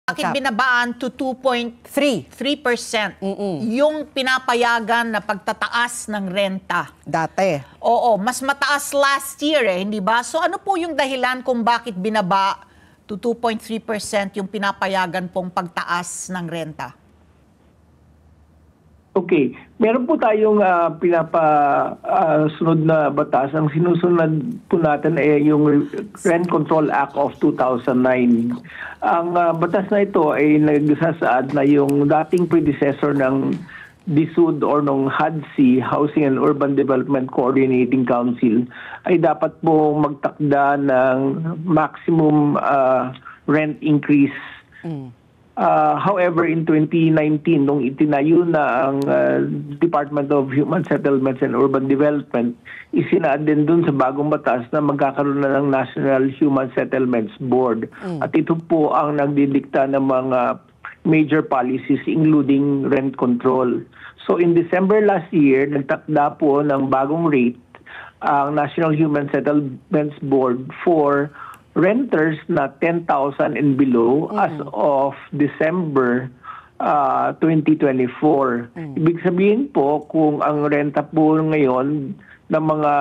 Bakit binabaan to 2.3%? Yung pinapayagan na pagtataas ng renta. Dati. Oo, mas mataas last year hindi ba? So ano po yung dahilan kung bakit binaba to 2.3% yung pinapayagan pong pagtaas ng renta? Okay. Meron po tayong pinapasunod na batas. Ang sinusunod po natin ay yung Rent Control Act of 2009. Ang batas na ito ay nagsasaad na yung dating predecessor ng DSUD or ng HUDC, Housing and Urban Development Coordinating Council, ay dapat po magtakda ng maximum rent increase. However, in 2019, nung itinayo na ang Department of Human Settlements and Urban Development, isinaad din dun sa bagong batas na magkakaroon na ng National Human Settlements Board. At ito po ang nagdidikta ng mga major policies including rent control. So in December last year, nagtakda po ng bagong rate ang National Human Settlements Board for renters na 10,000 and below as of December 2024. Ibig sabihin po, kung ang renta po ngayon ng mga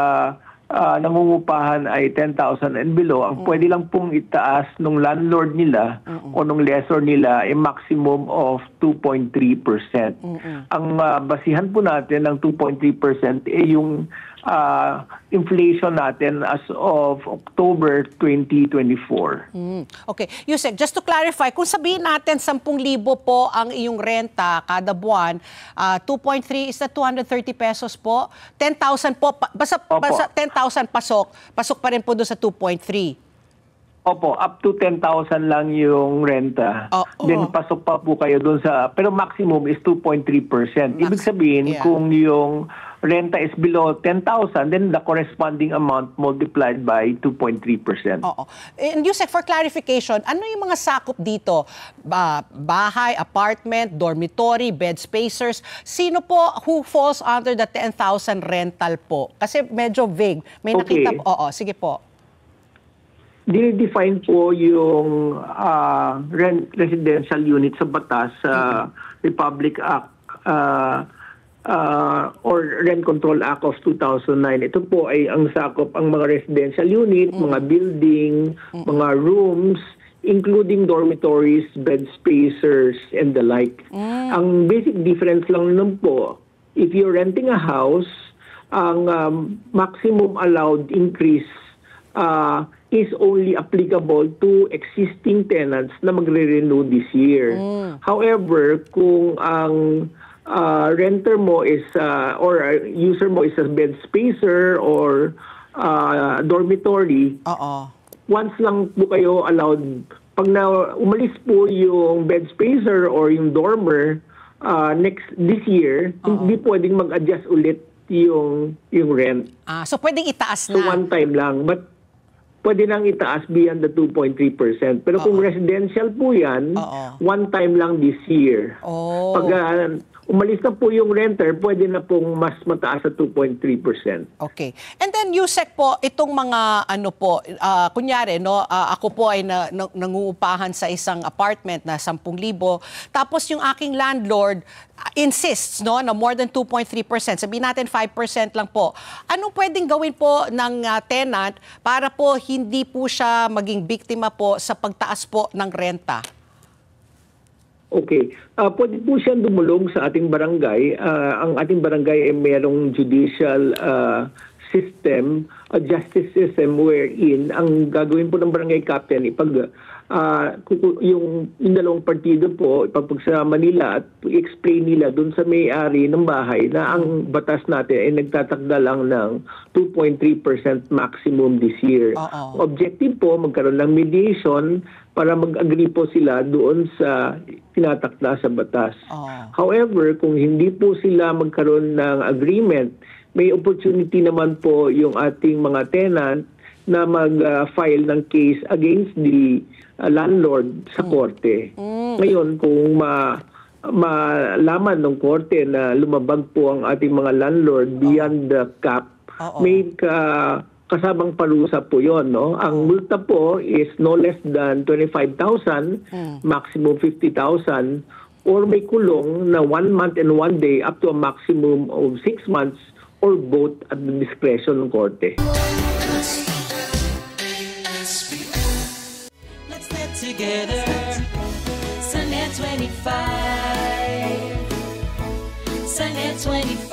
nangungupahan ay 10,000 and below, ang pwede lang pong itaas ng landlord nila o ng lessor nila ay maximum of 2.3%. Ang basihan po natin ng 2.3% ay yung inflation natin as of October 2024. Okay. Yusek, just to clarify, kung sabihin natin 10,000 po ang iyong renta kada buwan, 2.3 is na 230 pesos po. 10,000 po, basta 10,000 pasok pa rin po doon sa 2.3. Opo, up to 10,000 lang yung renta. Then pasok pa po kayo doon sa, pero maximum is 2.3%. Ibig sabihin, kung yung renta is below 10,000, then the corresponding amount multiplied by 2.3%. Oo. And Yusek, for clarification, ano yung mga sakop dito? Bahay, apartment, dormitory, bed spacers? Sino po who falls under the 10,000 rental po? Kasi medyo vague. May nakita po. Oo, sige po. Dinidefine po yung residential unit sa batas sa Republic Act or Rent Control Act of 2009. Ito po ay ang sakop ang mga residential unit, mga building, mga rooms, including dormitories, bed spacers, and the like. Ang basic difference lang nun po, if you're renting a house, ang maximum allowed increase is only applicable to existing tenants na magre-renew this year. However, kung ang renter mo is or user mo is a bed spacer or dormitory, once lang po kayo allowed, pag umalis po yung bed spacer or yung dormer this year, hindi pwedeng mag-adjust ulit yung rent. So pwedeng itaas na. So one time lang, but pwede nang itaas beyond the 2.3%. Pero kung residential po yan, one time lang this year. Pag umalis na po yung renter, pwede na pong mas mataas sa 2.3%. Okay. And then Yusek po, itong mga kunyari, ako po ay nangungupahan sa isang apartment na 10,000. Tapos yung aking landlord insists na more than 2.3%. Sabihin natin 5% lang po. Anong pwedeng gawin po ng tenant para po hindi po siya maging biktima po sa pagtaas po ng renta? Okay. Pwede po siyang dumulong sa ating barangay. Ang ating barangay ay mayroong judicial system, a justice system wherein ang gagawin po ng barangay captain, yung dalawang partido po, ipapagsama nila at explain nila dun sa may-ari ng bahay na ang batas natin ay nagtatakda lang ng 2.3% maximum this year. Objective po, magkaroon ng mediation para mag-agree po sila doon sa tinatakda sa batas. However, kung hindi po sila magkaroon ng agreement, may opportunity naman po yung ating mga tenant na mag-file ng case against the landlord sa korte. Ngayon, kung malaman ng korte na lumabag po ang ating mga landlord beyond the cap, may kasabang parusa po yon, no? Ang multa po is no less than 25,000, maximum 50,000, or may kulong na 1 month and 1 day up to a maximum of 6 months or both at the discretion ng korte. Let's live together. Sunnet 25. Sunnet 25.